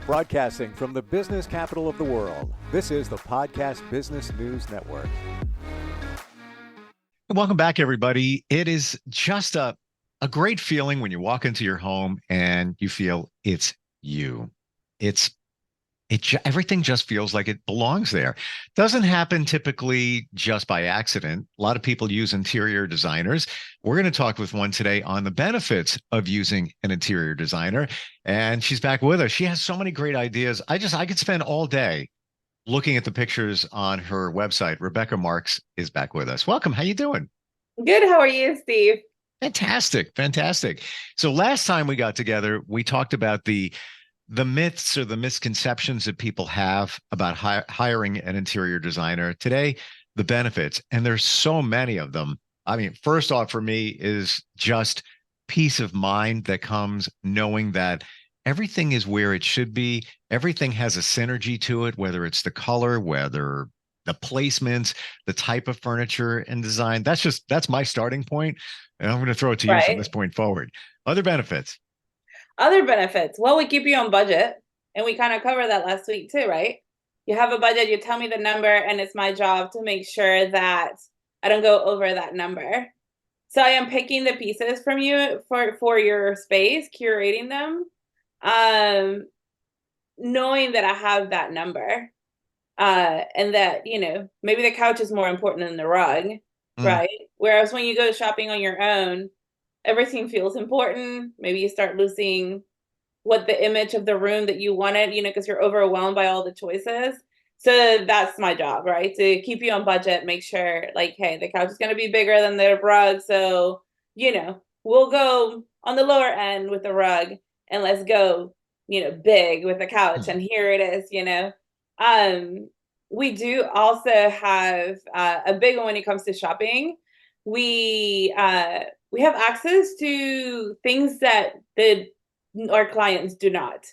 Broadcasting from the business capital of the world, this is the Podcast Business News Network. Welcome back, everybody. It is just a great feeling when you walk into your home and you feel it's you. Everything just feels like it belongs there. Doesn't happen typically just by accident. A lot of people use interior designers. We're going to talk with one today on the benefits of using an interior designer, and she's back with us. She has so many great ideas. I could spend all day looking at the pictures on her website. Rebeca Marks is back with us. Welcome. How you doing? Good. How are you, Steve? Fantastic. So last time we got together, we talked about the myths or the misconceptions that people have about hiring an interior designer. Today, the benefits, and there's so many of them. I mean, first off, for me is just peace of mind that comes knowing that everything is where it should be. Everything has a synergy to it, whether it's the color, whether the placements, the type of furniture and design. That's my starting point. And I'm going to throw it to you from this point forward. Other benefits. Other benefits. Well, we keep you on budget, and we kind of covered that last week too, right? You have a budget, you tell me the number, and it's my job to make sure that I don't go over that number. So I am picking the pieces from you for your space, curating them, knowing that I have that number, and that, maybe the couch is more important than the rug, right? Whereas when you go shopping on your own, everything feels important. Maybe you start losing what the image of the room that you wanted, because you're overwhelmed by all the choices. So that's my job, right? To keep you on budget, make sure like, hey, the couch is going to be bigger than the rug. So, we'll go on the lower end with the rug and let's go, big with the couch. And here it is, we do also have a big one when it comes to shopping. We have access to things that our clients do not.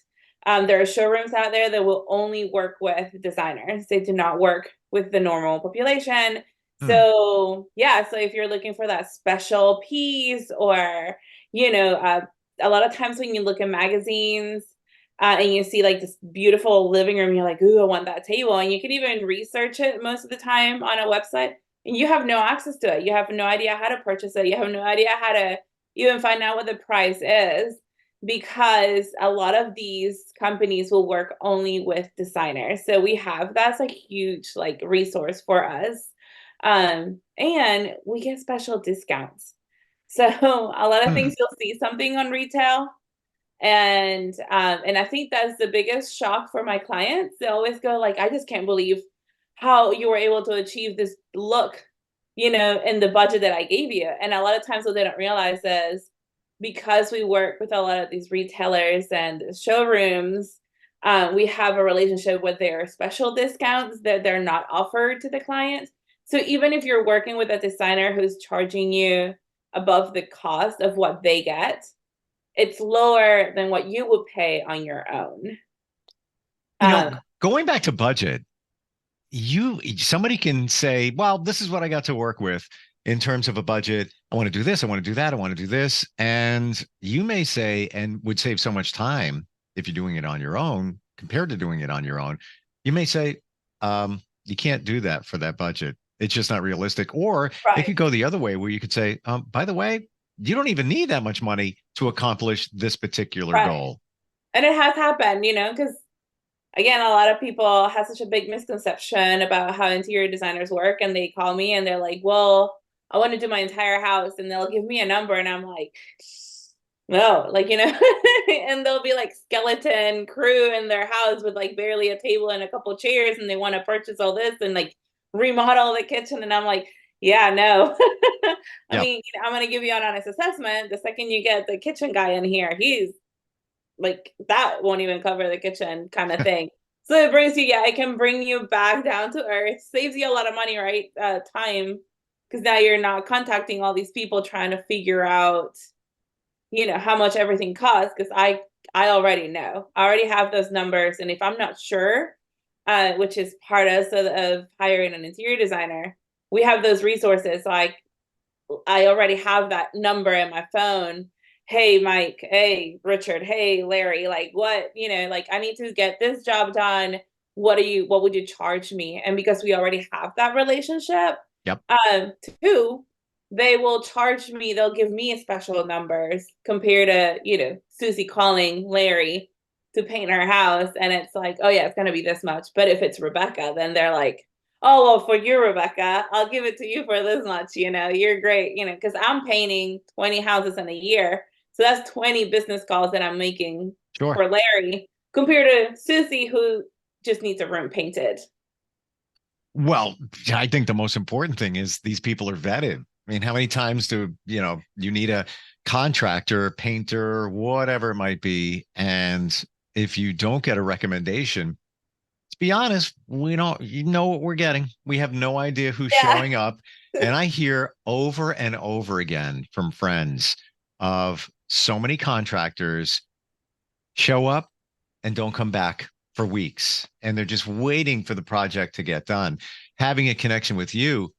There are showrooms out there that will only work with designers. They do not work with the normal population. So if you're looking for that special piece, or, a lot of times when you look in magazines and you see like this beautiful living room, you're like, ooh, I want that table. And you can even research it most of the time on a website. And you have no access to it. You have no idea how to purchase it. You have no idea how to even find out what the price is, because a lot of these companies will work only with designers. So that's a huge resource for us. And we get special discounts. So a lot of things, you'll see something on retail. And I think that's the biggest shock for my clients. They always go like, I just can't believe how you were able to achieve this look, in the budget that I gave you. And a lot of times what they don't realize is, because we work with a lot of these retailers and showrooms, we have a relationship with their special discounts that they're not offered to the client. So even if you're working with a designer who's charging you above the cost of what they get, it's lower than what you would pay on your own. Going back to budget, somebody can say, well, this is what I got to work with in terms of a budget. I want to do this. I want to do that. I want to do this. And you may say, and would save so much time if you're doing it on your own compared to doing it on your own. You may say, you can't do that for that budget. It's just not realistic. Or it could go the other way where you could say, by the way, you don't even need that much money to accomplish this particular goal. And it has happened, because again, a lot of people have such a big misconception about how interior designers work, and they call me and they're like, well, I want to do my entire house, and they'll give me a number and I'm like, no, and they'll be like skeleton crew in their house with like barely a table and a couple chairs, and they want to purchase all this and like remodel the kitchen. And I'm like, yeah, no. I mean, I'm going to give you an honest assessment. The second you get the kitchen guy in here, he's like, that won't even cover the kitchen kind of thing. So it brings you, it can bring you back down to earth, saves you a lot of money, right? Time, because now you're not contacting all these people trying to figure out, how much everything costs, because I already know. I already have those numbers. And if I'm not sure, which is part of hiring an interior designer, we have those resources. So I already have that number in my phone. hey, Mike, hey, Richard, hey, Larry, like what, like I need to get this job done. What would you charge me? And because we already have that relationship, Yep. two, they will charge me, they'll give me special numbers compared to, Susie calling Larry to paint her house. And it's like, oh yeah, it's gonna be this much. But if it's Rebecca, then they're like, oh well, for you, Rebecca, I'll give it to you for this much, you're great, because I'm painting 20 houses in a year. So that's 20 business calls that I'm making Sure. for Larry compared to Susie, who just needs a room painted. Well, I think the most important thing is these people are vetted. I mean, how many times do you need a contractor, painter, whatever it might be, and if you don't get a recommendation, to be honest, we don't, you know what we're getting. We have no idea who's Yeah. showing up. And I hear over and over again from friends of so many contractors show up and don't come back for weeks. And they're just waiting for the project to get done. Having a connection with you,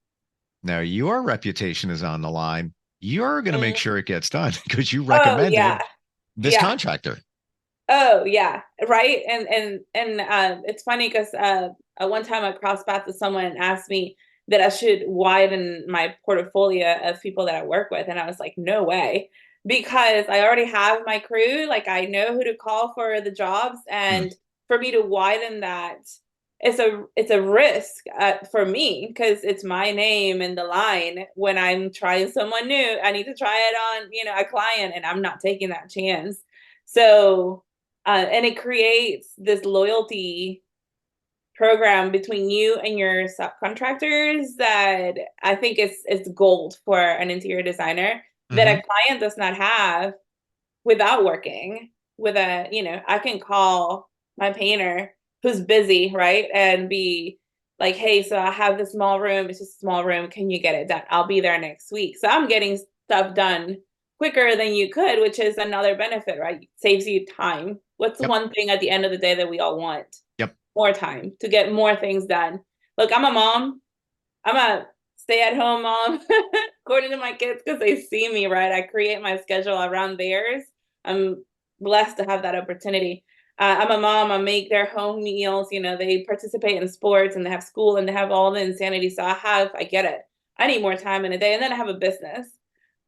now your reputation is on the line. You're going to make sure it gets done because you Oh yeah. recommended this Yeah. contractor. Oh yeah, right. And it's funny because one time I crossed paths with someone and asked me that I should widen my portfolio of people that I work with, and I was like, no way, because I already have my crew. Like I know who to call for the jobs, Hmm. and for me to widen that, it's a risk for me because it's my name in the line. When I'm trying someone new, I need to try it on a client, and I'm not taking that chance. So and it creates this loyalty program between you and your subcontractors that I think is gold for an interior designer that Hmm. a client does not have without working with I can call my painter who's busy, right? And be like, hey, so I have this small room. It's just a small room. Can you get it done? I'll be there next week. So I'm getting stuff done quicker than you could, which is another benefit, right? It saves you time. What's the Yep. one thing at the end of the day that we all want? Yep. More time to get more things done. Look, I'm a mom. I'm a stay-at-home mom, according to my kids, because they see me, right? I create my schedule around theirs. I'm blessed to have that opportunity. I'm a mom. I make their home meals. They participate in sports and they have school and they have all the insanity. So I get it. I need more time in a day, and then I have a business.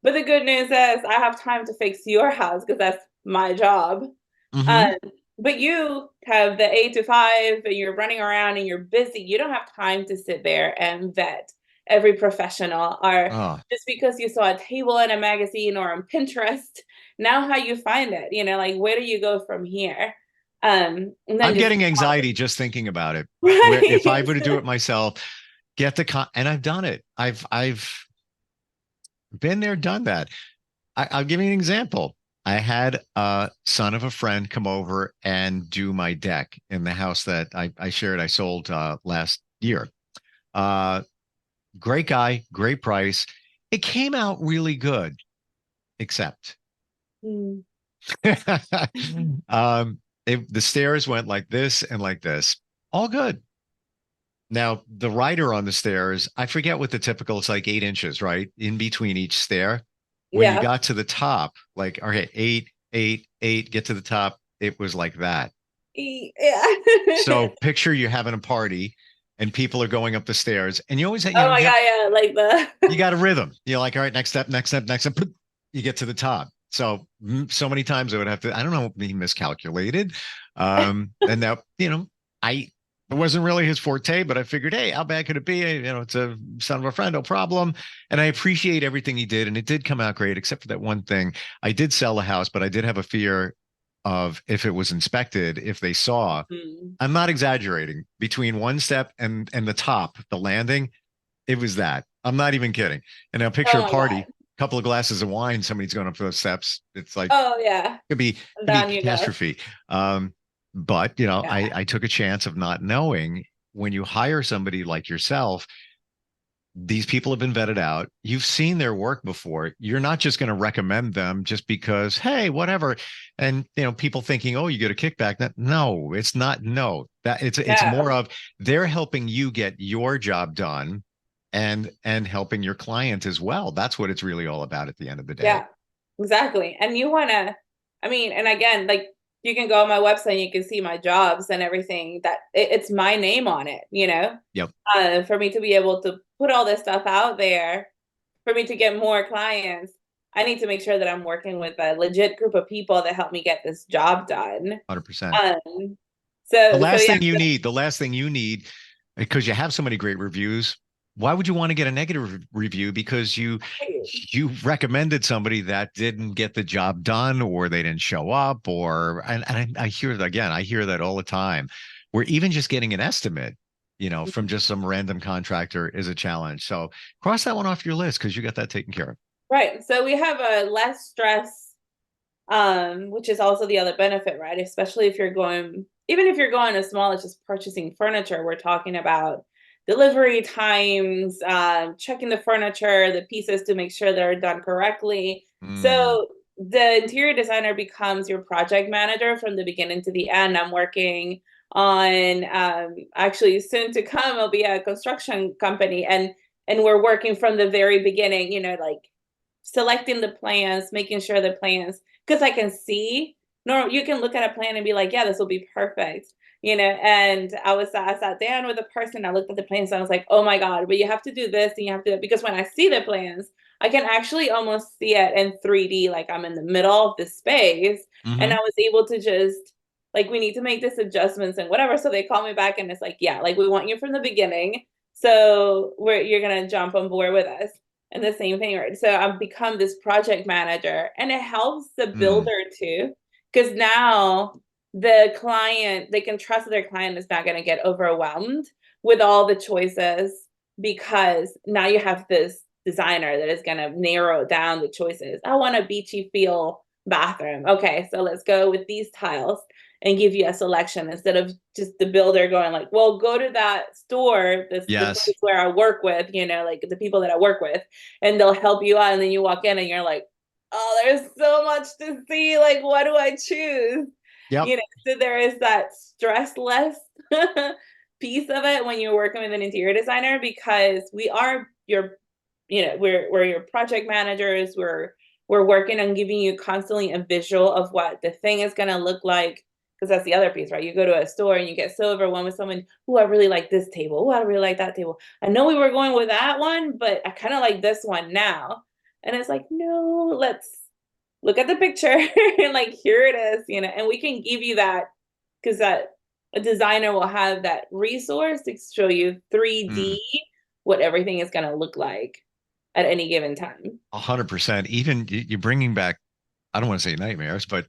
But the good news is I have time to fix your house because that's my job. Hmm. Um, but you have the 8 to 5 and you're running around and you're busy. You don't have time to sit there and vet every professional, or Oh, just because you saw a table in a magazine or on Pinterest, now how you find it, like where do you go from here? And then I'm just getting anxiety just thinking about it. Where if I right. were to do it myself, and I've done it. I've been there, done that. I'll give you an example. I had a son of a friend come over and do my deck in the house that I shared. I sold last year. Uh, Great guy, great price. It came out really good, except Mm. the stairs went like this and like this. All good. Now, the rider on the stairs, I forget what the typical, it's like 8 inches, right? In between each stair. When you Yeah. got to the top, like, okay, 8, 8, 8, get to the top, it was like that. Yeah. So picture you having a party and people are going up the stairs and you always, Oh my God, yeah, like you got a rhythm. You're like, all right, next step, next step, next step. You get to the top. So, so many times I would have to, I don't know, he miscalculated. And now, it wasn't really his forte, but I figured, hey, how bad could it be? It's a son of a friend, no problem. And I appreciate everything he did. And it did come out great, except for that one thing. I did sell a house, but I did have a fear of if it was inspected, if they saw, Mm. I'm not exaggerating, between one step and the top, the landing, it was that. I'm not even kidding. And now picture Oh a my party, God. couple of glasses of wine, somebody's going up those steps. It's like Oh yeah. could be Down you go. catastrophe. But Yeah. I took a chance of not knowing. When you hire somebody like yourself, these people have been vetted out. You've seen their work before. You're not just going to recommend them just because, hey, whatever. And people thinking, oh, you get a kickback. No, it's not. No, that it's more No. of they're helping you get your job done and helping your client as well. That's what it's really all about at the end of the day. Yeah. Exactly. And you want to, I mean, and again, like you can go on my website and you can see my jobs and everything that it's my name on it, Yep. for me to be able to put all this stuff out there, for me to get more clients, I need to make sure that I'm working with a legit group of people that help me get this job done. 100%. Um, The so last yeah, thing you need, the last thing you need, because you have so many great reviews, why would you want to get a negative review? Because you recommended somebody that didn't get the job done, or they didn't show up, or and I hear that again, I hear that all the time. Where even just getting an estimate, from just some random contractor is a challenge. So cross that one off your list because you got that taken care of. right. So we have a less stress, which is also the other benefit, right? Especially if you're going, even if you're going as small as just purchasing furniture, we're talking about delivery times, checking the furniture, the pieces to make sure they're done correctly. Mm, So the interior designer becomes your project manager from the beginning to the end. I'm working on actually soon to come, I'll be a construction company, and we're working from the very beginning, like selecting the plans, making sure the plans, because I can see. No, you can look at a plan and be like, yeah, this will be perfect. And I sat down with a person, I looked at the plans, and I was like, oh my God, but you have to do this and you have to, because when I see the plans, I can actually almost see it in 3D, like I'm in the middle of the space. And hmm I was able to just like, we need to make this adjustments and whatever. So they call me back and it's like, yeah, like we want you from the beginning. So you're gonna jump on board with us. And the same thing, right? So I've become this project manager, and it helps the mm, builder too, because now the client, they can trust that their client is not going to get overwhelmed with all the choices, because now you have this designer that is going to narrow down the choices. I want a beachy feel bathroom. Okay, so let's go with these tiles and give you a selection, instead of just the builder going like, well, go to that store, the yes. place where I work with, like the people that I work with, and they'll help you out. And then you walk in and you're like, oh, there's so much to see. Like, what do I choose? Yep. So there is that stress less piece of it when you're working with an interior designer, because we are your, we're your project managers. We're working on giving you constantly a visual of what the thing is going to look like, because that's the other piece, right? You go to a store and you get so overwhelmed with someone, who I really like this table, I really like that table. I know we were going with that one, but I kind of like this one now. And it's like, no, let's look at the picture and like, here it is, and we can give you that, because that a designer will have that resource to show you 3D Mm. what everything is going to look like at any given time. 100%. Even you're bringing back, I don't want to say nightmares, but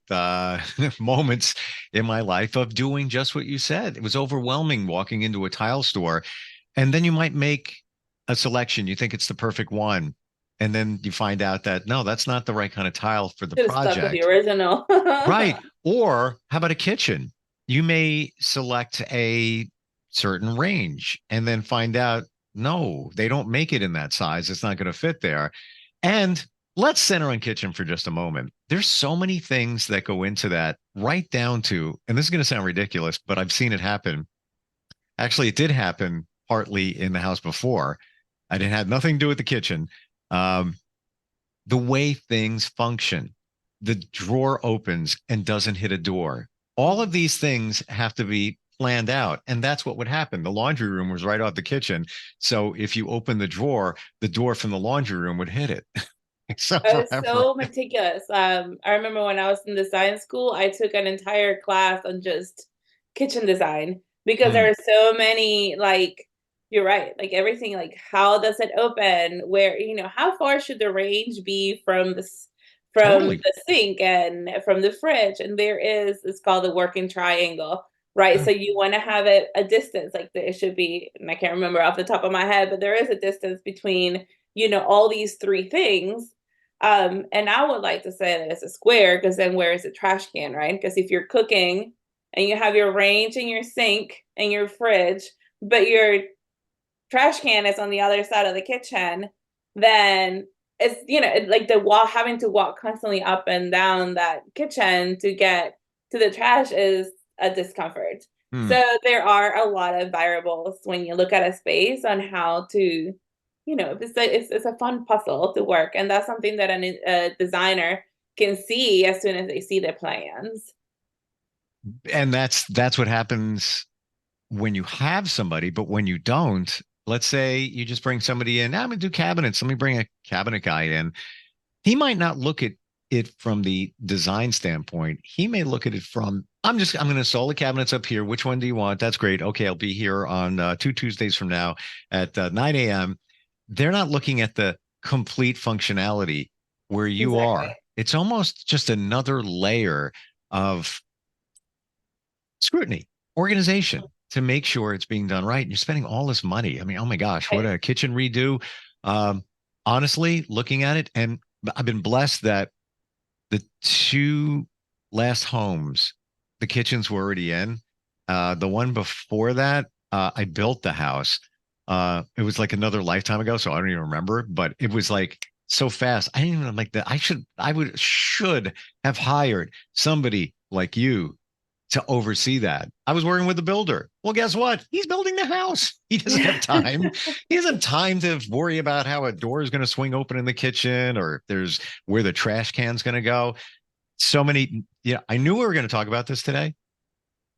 moments in my life of doing just what you said. It was overwhelming walking into a tile store, and then you might make a selection. You think it's the perfect one, and then you find out that no, that's not the right kind of tile for the Should have stuck with the project. original. Right. Or how about a kitchen? You may select a certain range and then find out, no, they don't make it in that size. It's not going to fit there. And let's center on kitchen for just a moment. There's so many things that go into that, right down to, and this is going to sound ridiculous, but I've seen it happen. Actually, it did happen partly in the house before. I didn't have nothing to do with the kitchen. Um, the way things function. The drawer opens and doesn't hit a door. All of these things have to be planned out. And that's what would happen. The laundry room was right off the kitchen. So if you open the door from the laundry room would hit it. So I was forever. so meticulous. I remember when I was in design school, I took an entire class on just kitchen design, because there Mm, are so many, like, you're right, like everything, like how does it open? Where, how far should the range be from from totally. the sink and from the fridge? And it's called the working triangle, right? So you want to have it a distance, like there should be, and I can't remember off the top of my head, but there is a distance between, all these three things. And I would like to say that it's a square, because then where is the trash can, right? Because if you're cooking and you have your range and your sink and your fridge, but your trash can is on the other side of the kitchen, then it's, like the wall, having to walk constantly up and down that kitchen to get to the trash is a discomfort. Hmm. So there are a lot of variables when you look at a space on how to, it's a fun puzzle to work. And that's something that a designer can see as soon as they see the plans. And that's what happens when you have somebody, but when you don't, let's say you just bring somebody in, I'm gonna do cabinets. Let me bring a cabinet guy in. He might not look at it from the design standpoint. He may look at it from, I'm going to install the cabinets up here. Which one do you want? That's great. Okay, I'll be here on 2 Tuesdays from now at 9 a.m. They're not looking at the complete functionality where you Exactly. are. It's almost just another layer of scrutiny, organization to make sure it's being done right. And you're spending all this money. I mean, oh my gosh, what a kitchen redo. Honestly, looking at it, and I've been blessed that the two last homes, the kitchens were already in. The one before that, I built the house. It was like another lifetime ago, so I don't even remember, but it was like so fast. I didn't even like that. Should have hired somebody like you to oversee that. I was working with the builder. Well, guess what? He's building the house. He doesn't have time. He doesn't have time to worry about how a door is going to swing open in the kitchen or if there's where the trash can's going to go. So many, yeah, I knew we were going to talk about this today,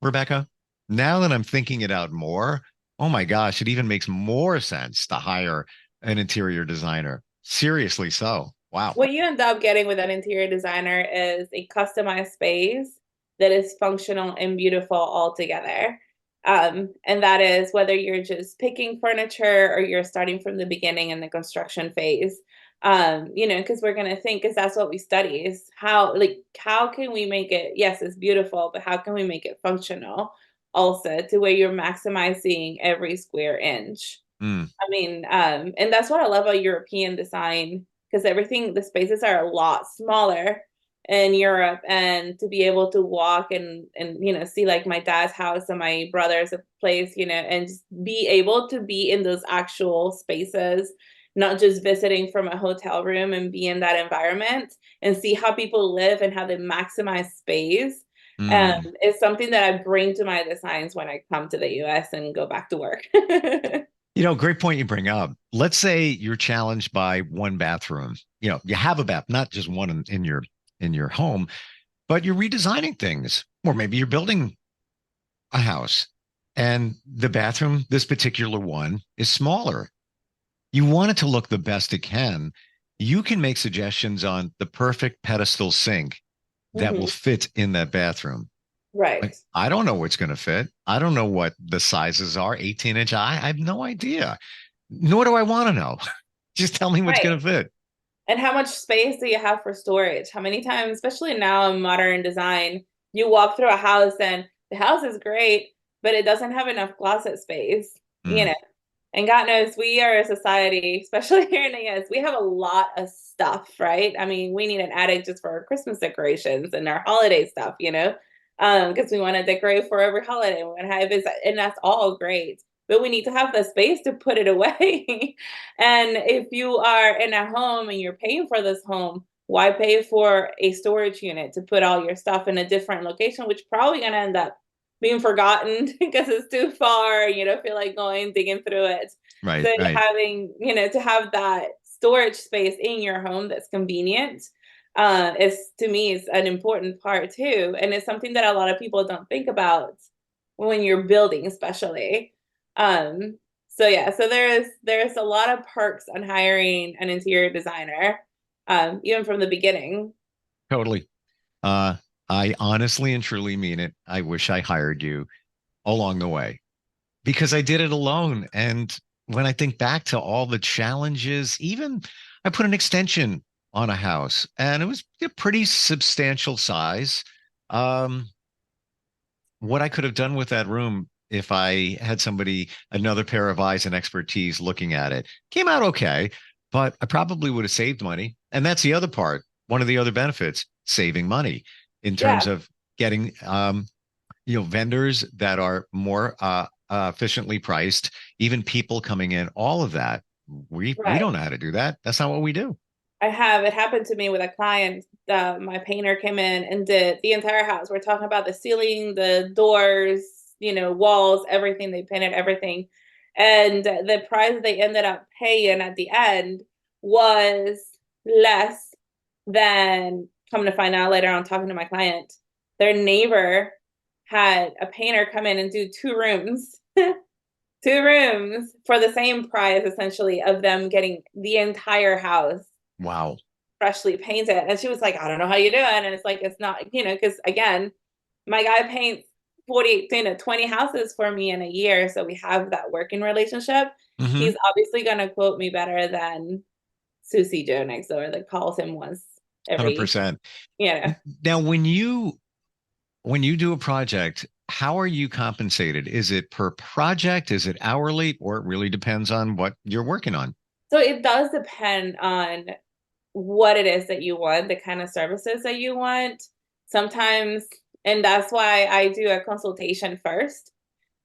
Rebecca. Now that I'm thinking it out more, oh my gosh, it even makes more sense to hire an interior designer. Seriously so. Wow. What you end up getting with an interior designer is a customized space that is functional and beautiful all together. And that is whether you're just picking furniture or you're starting from the beginning in the construction phase. Because we're gonna think, because that's what we study is how can we make it, yes, it's beautiful, but how can we make it functional also to where you're maximizing every square inch. Mm, I mean, and that's what I love about European design because the spaces are a lot smaller in Europe, and to be able to walk and see like my dad's house and my brother's place, and just be able to be in those actual spaces, not just visiting from a hotel room and be in that environment and see how people live and how they maximize space. mm. Is something that I bring to my designs when I come to the US and go back to work. Great point you bring up. Let's say you're challenged by one bathroom. You have a bath, not just one in your home, but you're redesigning things, or maybe you're building a house, and the bathroom, this particular one, is smaller. You want it to look the best it can. You can make suggestions on the perfect pedestal sink that will Mhm. fit in that bathroom. Right. Like, I don't know what's going to fit. I don't know what the sizes are. 18-inch. I have no idea. Nor do I want to know. Just tell me what's going Right. to fit. And how much space do you have for storage? How many times, especially now in modern design, you walk through a house and the house is great, but it doesn't have enough closet space, you Mm, know. And God knows we are a society, especially here in the US, we have a lot of stuff, right? I mean, we need an attic just for our Christmas decorations and our holiday stuff, because we want to decorate for every holiday. We want to have this, and that's all great. But we need to have the space to put it away. And if you are in a home and you're paying for this home, why pay for a storage unit to put all your stuff in a different location, which probably going to end up being forgotten because it's too far, you don't feel like going digging through it. right, So right. having, to have that storage space in your home that's convenient is to me is an important part too. And it's something that a lot of people don't think about when you're building, especially. Um, so yeah, so there's a lot of perks on hiring an interior designer, even from the beginning. Totally. Uh, I honestly and truly mean it. I wish I hired you along the way because I did it alone. And when I think back to all the challenges, even I put an extension on a house and it was a pretty substantial size. Um, what I could have done with that room if I had another pair of eyes and expertise looking at it, came out okay, but I probably would have saved money. And that's the other part. One of the other benefits, saving money in terms Yeah, of getting, vendors that are more efficiently priced, even people coming in, all of that. We right. don't know how to do that. That's not what we do. It happened to me with a client. My painter came in and did the entire house. We're talking about the ceiling, the doors, walls, everything. They painted everything. And the price they ended up paying at the end was less than come to find out later on talking to my client, their neighbor had a painter come in and do 2 rooms, 2 rooms for the same price, essentially, of them getting the entire house Wow. freshly painted. And she was like, I don't know how you do it. And it's like, it's not, because again, my guy paints 20 houses for me in a year. So we have that working relationship. Mm-hmm. He's obviously going to quote me better than Susie Joe next door that calls him once every, 100%. you know. Now, when you do a project, how are you compensated? Is it per project? Is it hourly? Or it really depends on what you're working on? So it does depend on what it is that you want, the kind of services that you want. Sometimes, and that's why I do a consultation first,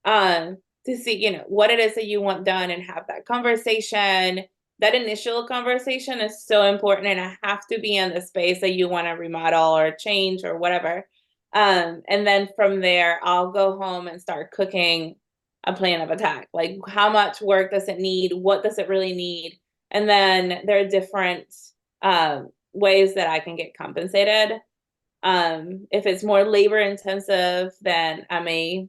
to see, what it is that you want done and have that conversation. That initial conversation is so important, and I have to be in the space that you want to remodel or change or whatever. And then from there, I'll go home and start cooking a plan of attack. Like, how much work does it need? What does it really need? And then there are different ways that I can get compensated. If it's more labor intensive, then I may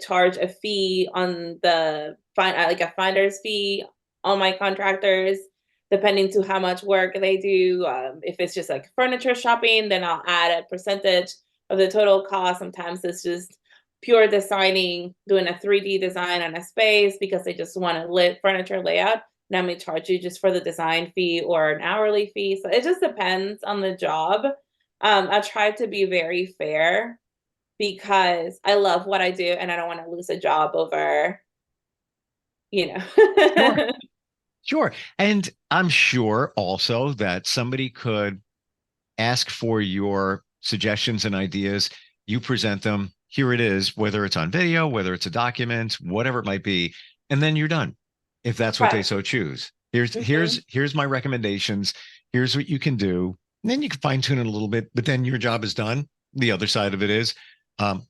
charge a fee on like a finder's fee on my contractors, depending to how much work they do. If it's just like furniture shopping, then I'll add a percentage of the total cost. Sometimes it's just pure designing, doing a 3D design on a space because they just want a furniture layout. And I may charge you just for the design fee or an hourly fee. So it just depends on the job. I try to be very fair because I love what I do and I don't want to lose a job over, Sure. Sure. And I'm sure also that somebody could ask for your suggestions and ideas. You present them. Here it is, whether it's on video, whether it's a document, whatever it might be, and then you're done. If that's what they so choose. Here's my recommendations. Here's what you can do. And then you can fine tune it a little bit, but then your job is done. The other side of it is,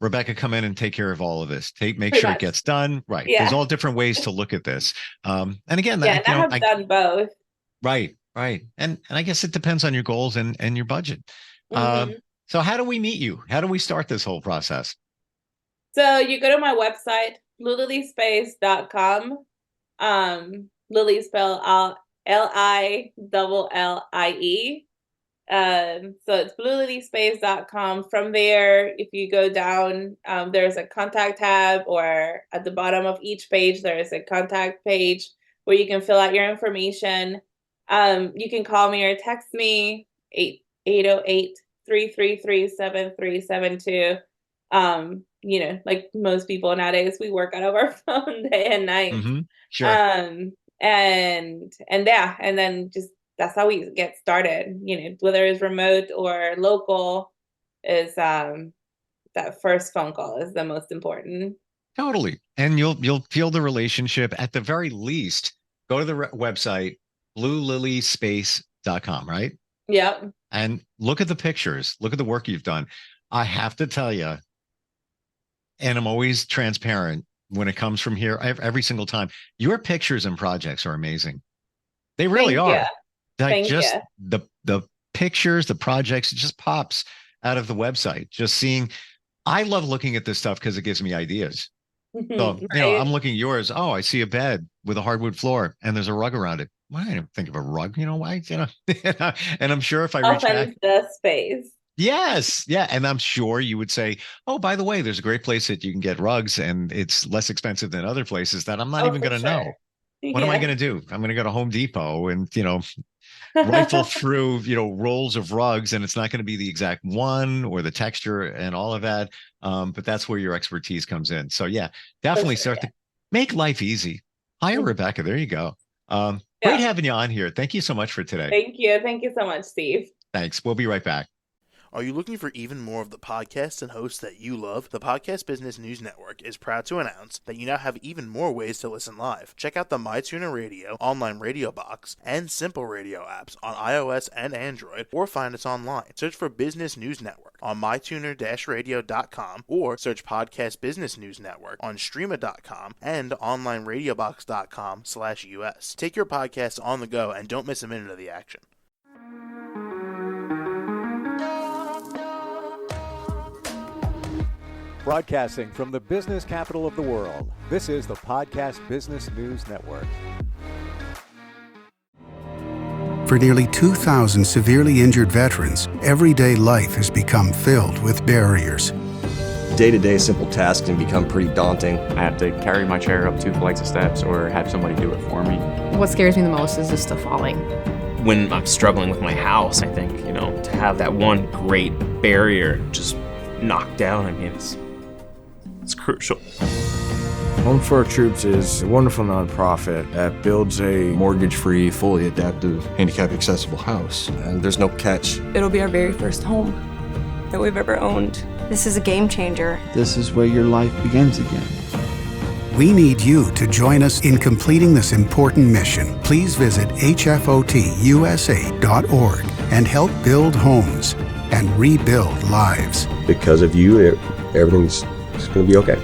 Rebecca, come in and take care of all of this. Make sure it gets done. Right. Yeah. There's all different ways to look at this. And again, I have done both. Right. And I guess it depends on your goals and your budget. So how do we meet you? How do we start this whole process? So you go to my website, lilliespace.com. Lillie spelled Lillie. So it's bluelilliespace.com. From there, if you go down, there's a contact tab, or at the bottom of each page, there is a contact page where you can fill out your information. You can call me or text me, 808-333-7372. Like most people nowadays, we work out of our phone day and night. Mm-hmm. Sure. And then just that's how we get started. Whether it's remote or local, is that first phone call is the most important. Totally. And you'll feel the relationship. At the very least, go to the website, bluelilliespace.com, right? Yep. And look at the pictures. Look at the work you've done. I have to tell you, and I'm always transparent when it comes from here, every single time, your pictures and projects are amazing. They really are. Like just the pictures, the projects, it just pops out of the website. Just seeing, I love looking at this stuff because it gives me ideas. So, I'm looking at yours. Oh, I see a bed with a hardwood floor and there's a rug around it. Why I didn't think of a rug? Why? And I'm sure if I reach back, the space. Yes. Yeah. And I'm sure you would say, oh, by the way, there's a great place that you can get rugs and it's less expensive than other places that I'm not even going to know. What am I going to do? I'm going to go to Home Depot and, rifle through, rolls of rugs, and it's not going to be the exact one or the texture and all of that. But that's where your expertise comes in. So yeah, definitely start to make life easy. Hire Rebecca. There you go. Great having you on here. Thank you so much for today. Thank you. Thank you so much, Steve. Thanks. We'll be right back. Are you looking for even more of the podcasts and hosts that you love? The Podcast Business News Network is proud to announce that you now have even more ways to listen live. Check out the MyTuner Radio, online radio box, and Simple Radio apps on iOS and Android, or find us online. Search for Business News Network on mytuner-radio.com, or search Podcast Business News Network on streama.com and onlineradiobox.com/US. Take your podcast on the go and don't miss a minute of the action. Broadcasting from the business capital of the world, this is the Podcast Business News Network. For nearly 2,000 severely injured veterans, everyday life has become filled with barriers. Day-to-day simple tasks can become pretty daunting. I have to carry my chair up 2 flights of steps or have somebody do it for me. What scares me the most is just the falling. When I'm struggling with my house, I think, to have that one great barrier just knocked down, it's crucial. Home for Our Troops is a wonderful nonprofit that builds a mortgage-free, fully adaptive, handicap-accessible house. And there's no catch. It'll be our very first home that we've ever owned. This is a game changer. This is where your life begins again. We need you to join us in completing this important mission. Please visit hfotusa.org and help build homes and rebuild lives. Because of you, everything's going to be okay.